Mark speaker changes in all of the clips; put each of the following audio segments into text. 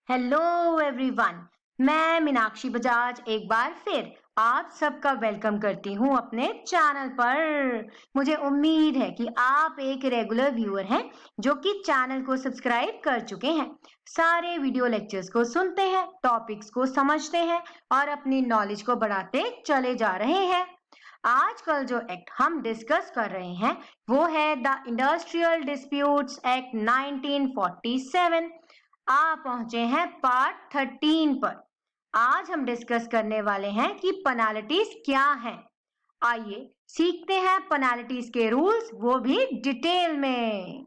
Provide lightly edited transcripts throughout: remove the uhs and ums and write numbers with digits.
Speaker 1: Hello everyone, मैं मीनाक्षी बजाज एक बार फिर आप सबका वेलकम करती हूँ अपने चैनल पर। मुझे उम्मीद है कि आप एक रेगुलर व्यूअर हैं जो कि चैनल को सब्सक्राइब कर चुके हैं, सारे वीडियो लेक्चर्स को सुनते हैं, टॉपिक्स को समझते हैं और अपनी नॉलेज को बढ़ाते चले जा रहे हैं। आजकल जो एक्ट हम डिस्कस कर रहे हैं वो है द इंडस्ट्रियल डिस्प्यूट्स एक्ट 1947। आप पहुंचे हैं पार्ट 13 पर। आज हम डिस्कस करने वाले हैं कि पेनाल्टीज क्या हैं। आइए सीखते हैं पेनाल्टीज के रूल्स, वो भी डिटेल में।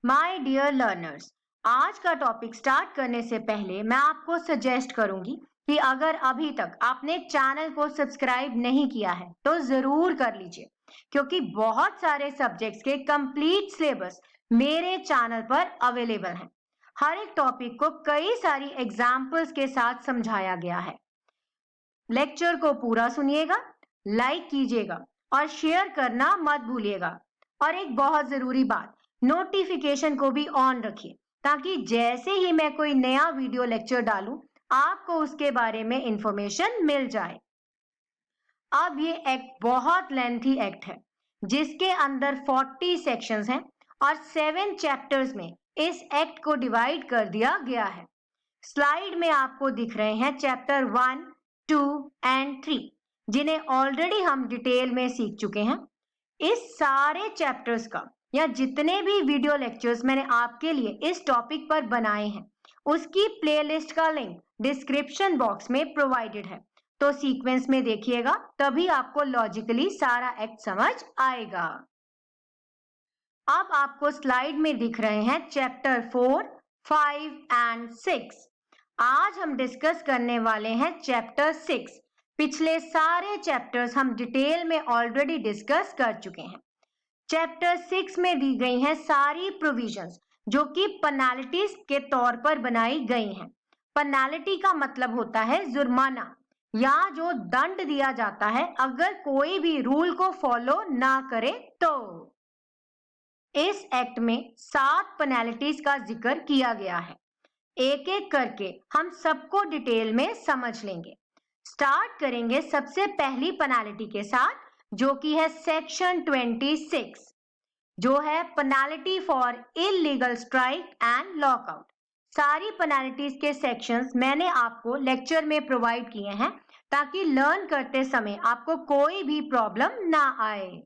Speaker 1: माय डियर लर्नर्स, आज का टॉपिक स्टार्ट करने से पहले मैं आपको सजेस्ट करूंगी कि अगर अभी तक आपने चैनल को सब्सक्राइब नहीं किया है तो जरूर कर लीजिए, क्योंकि बहुत सारे सब्जेक्ट्स के कंप्लीट सिलेबस मेरे चैनल पर अवेलेबल हैं। हर एक टॉपिक को कई सारी एग्जाम्पल्स के साथ समझाया गया है। लेक्चर को पूरा सुनिएगा, लाइक कीजिएगा और शेयर करना मत भूलिएगा। और एक बहुत जरूरी बात, नोटिफिकेशन को भी ऑन रखिए ताकि जैसे ही मैं कोई नया वीडियो लेक्चर डालूं आपको उसके बारे में इंफॉर्मेशन मिल जाए। अब ये एक्ट बहुत लेंथी एक्ट है जिसके अंदर 40 सेक्शंस हैं और 7 चैप्टर्स में इस एक्ट को डिवाइड कर दिया गया है। स्लाइड में आपको दिख रहे हैं चैप्टर 1, 2 एंड 3, जिन्हें ऑलरेडी हम डिटेल में सीख चुके हैं। इस सारे चैप्टर्स का या जितने भी वीडियो लेक्चर्स मैंने आपके लिए इस टॉपिक पर बनाए हैं उसकी प्लेलिस्ट का लिंक डिस्क्रिप्शन बॉक्स में प्रोवाइडेड है, तो सीक्वेंस में देखिएगा, तभी आपको लॉजिकली सारा एक्ट समझ आएगा। अब आपको स्लाइड में दिख रहे हैं चैप्टर 4, 5 एंड 6। आज हम डिस्कस करने वाले हैं चैप्टर 6। पिछले सारे चैप्टर्स हम डिटेल में ऑलरेडी डिस्कस कर चुके हैं। चैप्टर 6 में दी गई हैं सारी प्रोविजंस जो कि पेनाल्टीज के तौर पर बनाई गई हैं। पेनाल्टी का मतलब होता है जुर्माना या जो दंड दिया जाता है अगर कोई भी रूल को फॉलो ना करे तो। इस एक्ट में 7 पेनाल्टीज का जिक्र किया गया है। एक एक करके हम सबको डिटेल में समझ लेंगे। स्टार्ट करेंगे सबसे पहली पेनाल्टी के साथ, जो कि है सेक्शन 26, जो है penalty for illegal strike and lockout. सारी पेनाल्टीज के सेक्शंस मैंने आपको लेक्चर में प्रोवाइड किए हैं ताकि लर्न करते समय आपको कोई भी प्रॉब्लम ना आए।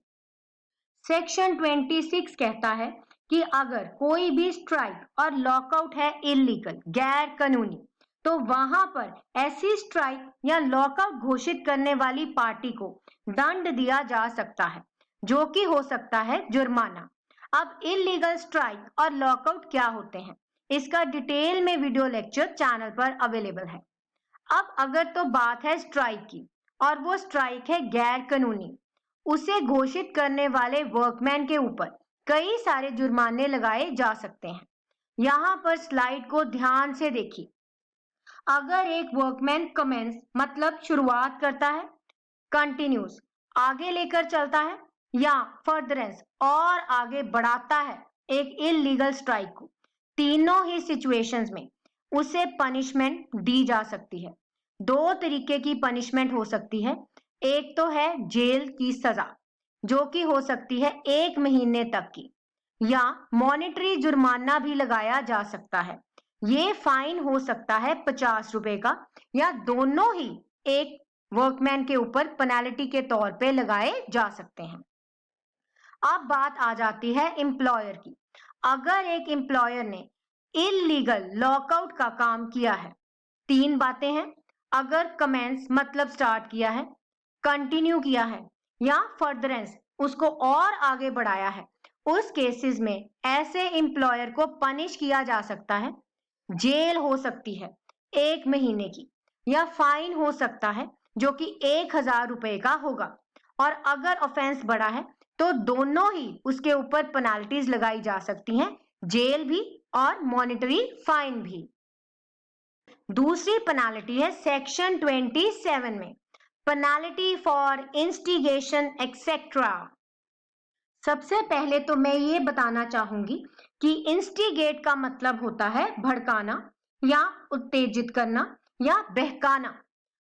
Speaker 1: सेक्शन 26 कहता है कि अगर कोई भी स्ट्राइक और लॉकआउट है इलीगल, गैर कानूनी, तो वहां पर ऐसी स्ट्राइक या लॉकआउट घोषित करने वाली पार्टी को दंड दिया जा सकता है, जो कि हो सकता है जुर्माना। अब इलीगल स्ट्राइक और लॉकआउट क्या होते हैं इसका डिटेल में वीडियो लेक्चर चैनल पर अवेलेबल है। अब अगर तो बात है स्ट्राइक की और वो स्ट्राइक है गैर कानूनी, उसे घोषित करने वाले वर्कमैन के ऊपर कई सारे जुर्माने लगाए जा सकते हैं। यहाँ पर स्लाइड को ध्यान से देखिए। अगर एक वर्कमैन कमेंस मतलब शुरुआत करता है, कंटिन्यूस आगे लेकर चलता है या फर्दरेंस और आगे बढ़ाता है एक इलीगल स्ट्राइक को, तीनों ही सिचुएशंस में उसे पनिशमेंट दी जा सकती है। 2 तरीके की पनिशमेंट हो सकती है। एक तो है जेल की सजा, जो कि हो सकती है 1 महीने तक की, या मॉनेटरी जुर्माना भी लगाया जा सकता है। ये फाइन हो सकता है 50 रुपए का, या दोनों ही एक वर्कमैन के ऊपर पेनाल्टी के तौर पे लगाए जा सकते हैं। अब बात आ जाती है एम्प्लॉयर की। अगर एक एम्प्लॉयर ने इलीगल लॉकआउट का काम किया है, 3 बातें हैं। अगर कमेंस मतलब स्टार्ट किया है, कंटिन्यू किया है या फर्दरेंस उसको और आगे बढ़ाया है, उस केसेस में ऐसे एम्प्लॉयर को पनिश किया जा सकता है। जेल हो सकती है 1 महीने की, या फाइन हो सकता है जो कि 1000 रुपए का होगा। और अगर ऑफेंस बड़ा है तो दोनों ही उसके ऊपर पेनाल्टीज लगाई जा सकती हैं, जेल भी और मॉनेटरी फाइन भी। दूसरी पेनाल्टी है सेक्शन 27 में, पेनाल्टी फॉर इंस्टिगेशन एक्सेट्रा। सबसे पहले तो मैं ये बताना चाहूंगी कि इंस्टिगेट का मतलब होता है भड़काना या उत्तेजित करना या बहकाना।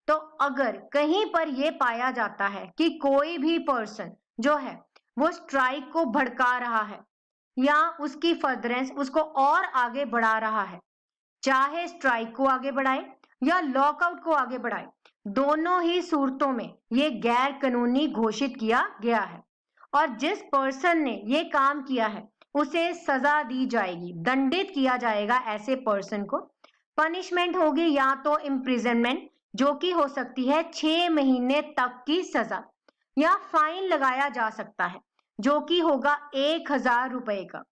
Speaker 1: तो अगर कहीं पर यह पाया जाता है कि कोई भी पर्सन जो है वो स्ट्राइक को भड़का रहा है या उसकी फर्दरेंस उसको और आगे बढ़ा रहा है, चाहे स्ट्राइक को आगे बढ़ाए या लॉकआउट को आगे बढ़ाए, दोनों ही सूरतों में ये गैर कानूनी घोषित किया गया है और जिस पर्सन ने ये काम किया है उसे सजा दी जाएगी, दंडित किया जाएगा। ऐसे पर्सन को पनिशमेंट होगी या तो इम्प्रिजनमेंट, जो कि हो सकती है 6 महीने तक की सजा, या फाइन लगाया जा सकता है जो कि होगा 1000 रुपए का।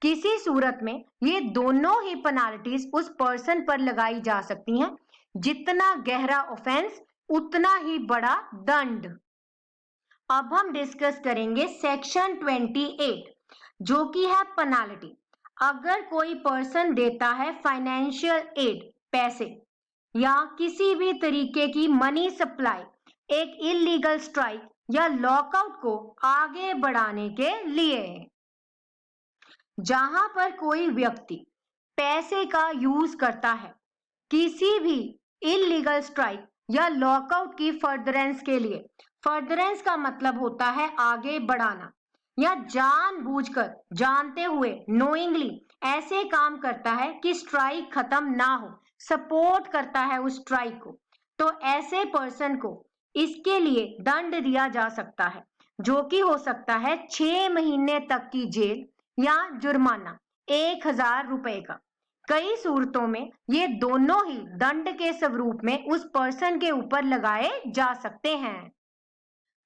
Speaker 1: किसी सूरत में ये दोनों ही पेनाल्टीज उस पर्सन पर लगाई जा सकती हैं। जितना गहरा ऑफेंस उतना ही बड़ा दंड। अब हम डिस्कस करेंगे सेक्शन 28 जो कि है पेनाल्टी। अगर कोई पर्सन देता है फाइनेंशियल एड, पैसे या किसी भी तरीके की मनी सप्लाई एक इलीगल स्ट्राइक या लॉकआउट को आगे बढ़ाने के लिए, जहां पर कोई व्यक्ति पैसे का यूज करता है किसी भी इलीगल स्ट्राइक या लॉकआउट की फर्दरेंस के लिए। फर्दरेंस का मतलब होता है आगे बढ़ाना, या जानबूझकर, जानते हुए, नोइंगली ऐसे काम करता है कि स्ट्राइक खत्म ना हो, सपोर्ट करता है उस स्ट्राइक को, तो ऐसे पर्सन को इसके लिए दंड दिया जा सकता है जो कि हो सकता है 6 महीने तक की जेल या जुर्माना 1000 रुपए का। कई सूरतों में ये दोनों ही दंड के स्वरूप में उस पर्सन के ऊपर लगाए जा सकते हैं।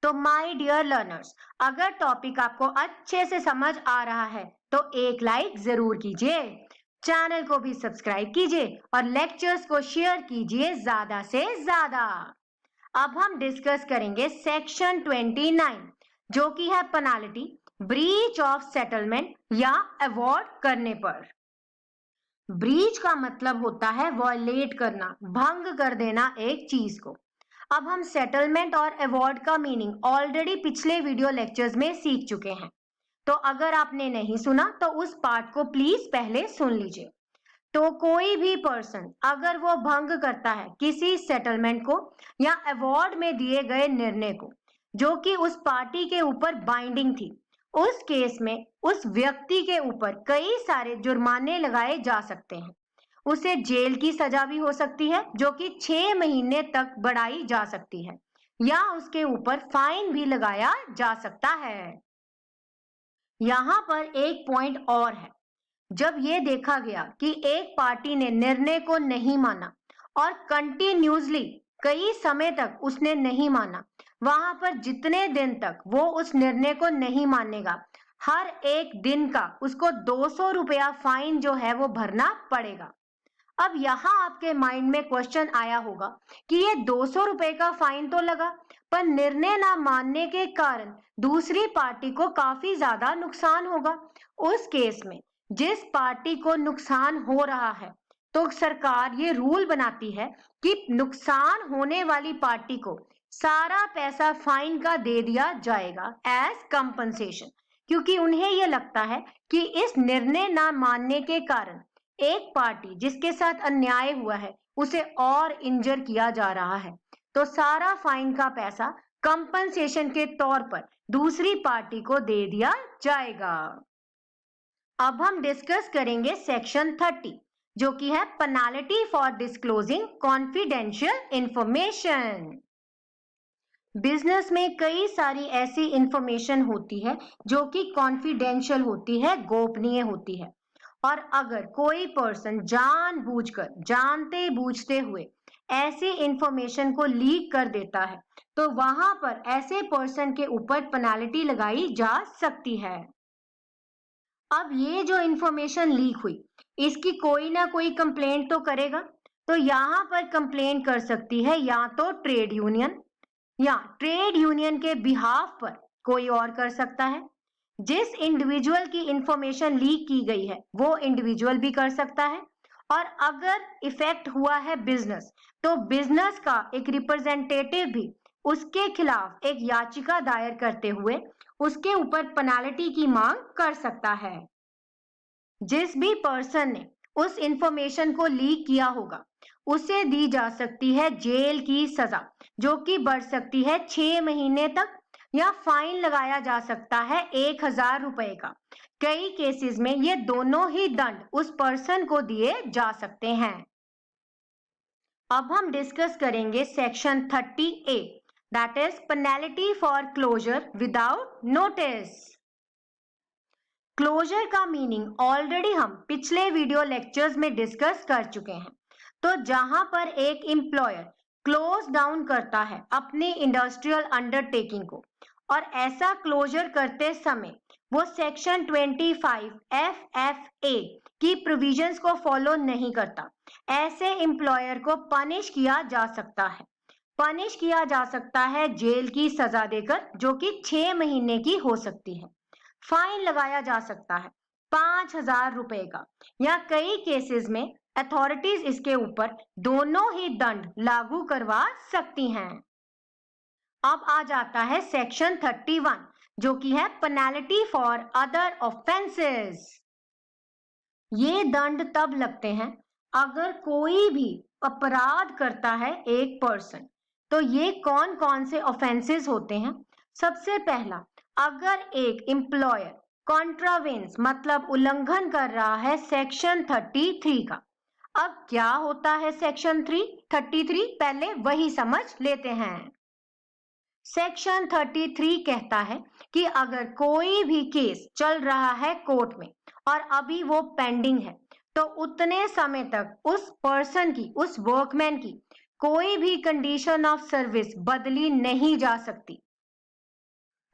Speaker 1: तो माय डियर लर्नर्स, अगर टॉपिक आपको अच्छे से समझ आ रहा है तो एक लाइक जरूर कीजिए, चैनल को भी सब्सक्राइब कीजिए और लेक्चर्स को शेयर कीजिए ज्यादा से ज्यादा। अब हम डिस्कस करेंगे सेक्शन 29 जो कि है पेनाल्टी ब्रीच ऑफ सेटलमेंट या अवॉर्ड करने पर। ब्रीच का मतलब होता है वॉयलेट करना, भंग कर देना एक चीज को। अब हम सेटलमेंट और अवॉर्ड का मीनिंग ऑलरेडी पिछले वीडियो लेक्चर्स में सीख चुके हैं, तो अगर आपने नहीं सुना तो उस पार्ट को प्लीज पहले सुन लीजिए। तो कोई भी पर्सन अगर वो भंग करता है किसी सेटलमेंट को या अवॉर्ड में दिए गए निर्णय को जो कि उस पार्टी के ऊपर बाइंडिंग थी, उस केस में उस व्यक्ति के ऊपर कई सारे जुर्माने लगाए जा सकते हैं। उसे जेल की सजा भी हो सकती है जो कि 6 महीने तक बढ़ाई जा सकती है, या उसके ऊपर फाइन भी लगाया जा सकता है। यहाँ पर एक पॉइंट और है, जब ये देखा गया कि एक पार्टी ने निर्णय को नहीं माना और कंटिन्यूसली कई समय तक उसने नहीं माना, वहां पर जितने दिन तक वो उस निर्णय को नहीं मानेगा, हर एक दिन का उसको 200 रुपया फाइन जो है वो भरना पड़ेगा। अब यहाँ आपके माइंड में क्वेश्चन आया होगा कि ये 200 रुपए का फाइन तो लगा, पर निर्णय ना मानने के कारण दूसरी पार्टी को काफी ज्यादा नुकसान होगा। उस केस में जिस पार्टी को नुकसान हो रहा है, तो सरकार ये रूल बनाती है कि नुकसान होने वाली पार्टी को सारा पैसा फाइन का दे दिया जाएगा एज कंपनसेशन, क्योंकि उन्हें यह लगता है कि इस निर्णय ना मानने के कारण एक पार्टी जिसके साथ अन्याय हुआ है उसे और इंजर किया जा रहा है, तो सारा फाइन का पैसा कंपनसेशन के तौर पर दूसरी पार्टी को दे दिया जाएगा। अब हम डिस्कस करेंगे सेक्शन 30 जो कि है penalty for disclosing confidential information. Business में कई सारी ऐसी इंफॉर्मेशन होती है जो कि कॉन्फिडेंशियल होती है, गोपनीय होती है, और अगर कोई पर्सन जानबूझकर, जानते बूझते हुए ऐसी इंफॉर्मेशन को लीक कर देता है तो वहां पर ऐसे पर्सन के ऊपर पेनाल्टी लगाई जा सकती है। अब ये जो इंफॉर्मेशन लीक हुई इसकी कोई ना कोई कंप्लेंट तो करेगा, तो यहाँ पर कंप्लेंट कर सकती है या तो ट्रेड यूनियन, या ट्रेड यूनियन के बिहाफ पर कोई और कर सकता है। जिस इंडिविजुअल की इंफॉर्मेशन लीक की गई है वो इंडिविजुअल भी कर सकता है, और अगर इफेक्ट हुआ है बिजनेस तो बिजनेस का एक रिप्रेजेंटेटिव भी उसके खिलाफ एक याचिका दायर करते हुए उसके ऊपर पेनाल्टी की मांग कर सकता है। जिस भी पर्सन ने उस इंफॉर्मेशन को लीक किया होगा, उसे दी जा सकती है जेल की सजा, जो कि बढ़ सकती है 6 महीने तक, या फाइन लगाया जा सकता है 1,000 रुपए का। कई केसेस में ये दोनों ही दंड उस पर्सन को दिए जा सकते हैं। अब हम डिस्कस करेंगे section 30A, that is penalty for closure without notice. Closure का मीनिंग ऑलरेडी हम पिछले वीडियो लेक्चर्स में डिस्कस कर चुके हैं। तो जहां पर एक एम्प्लॉयर क्लोज डाउन करता है अपनी इंडस्ट्रियल अंडरटेकिंग को, और ऐसा क्लोजर करते समय वो सेक्शन 25 FFA की प्रोविजंस को फॉलो नहीं करता, ऐसे एम्प्लॉयर को पनिश किया जा सकता है। पनिश किया जा सकता है जेल की सजा देकर, जो कि 6 महीने की हो सकती है। फाइन लगाया जा सकता है 5,000 रुपए का, या कई केसेस में अथॉरिटीज इसके ऊपर दोनों ही दंड लागू करवा सकती हैं। अब आ जाता है सेक्शन 31, जो कि है पेनल्टी फॉर अदर ऑफेंसेस। ये दंड तब लगते हैं अगर कोई भी अपराध करता है एक पर्सन। तो ये कौन कौन से ऑफेंसेस होते हैं? सबसे पहला, अगर एक एम्प्लॉयर कॉन्ट्रावेंस मतलब उल्लंघन कर रहा है सेक्शन 33 का। अब क्या होता है सेक्शन 33? पहले वही समझ लेते हैं। सेक्शन 33 कहता है कि अगर कोई भी केस चल रहा है कोर्ट में और अभी वो पेंडिंग है, तो उतने समय तक उस पर्सन की, उस वर्कमैन की कोई भी कंडीशन ऑफ सर्विस बदली नहीं जा सकती।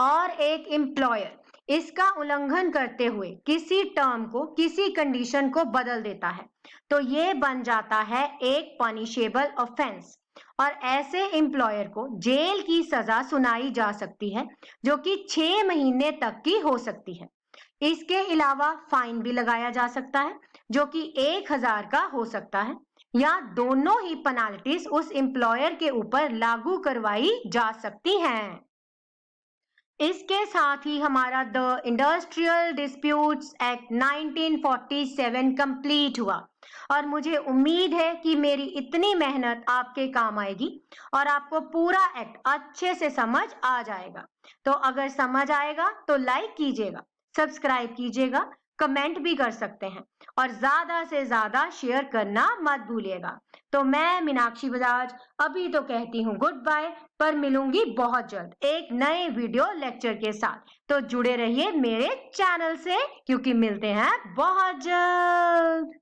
Speaker 1: और एक एम्प्लॉयर इसका उल्लंघन करते हुए किसी टर्म को, किसी कंडीशन को बदल देता है, तो ये बन जाता है एक पनिशेबल ऑफेंस, और ऐसे एम्प्लॉयर को जेल की सजा सुनाई जा सकती है, जो कि 6 महीने तक की हो सकती है। इसके अलावा फाइन भी लगाया जा सकता है, जो कि 1,000 का हो सकता है, या दोनों ही पेनाल्टीज उस एम्प्लॉयर के ऊपर लागू करवाई जा सकती हैं। इसके साथ ही हमारा the industrial disputes act 1947 complete हुआ, और मुझे उम्मीद है कि मेरी इतनी मेहनत आपके काम आएगी और आपको पूरा एक्ट अच्छे से समझ आ जाएगा। तो अगर समझ आएगा तो लाइक कीजिएगा, सब्सक्राइब कीजिएगा, कमेंट भी कर सकते हैं, और ज्यादा से ज्यादा शेयर करना मत भूलिएगा। तो मैं मीनाक्षी बजाज अभी तो कहती हूँ गुड बाय, पर मिलूंगी बहुत जल्द एक नए वीडियो लेक्चर के साथ। तो जुड़े रहिए मेरे चैनल से, क्योंकि मिलते हैं बहुत जल्द।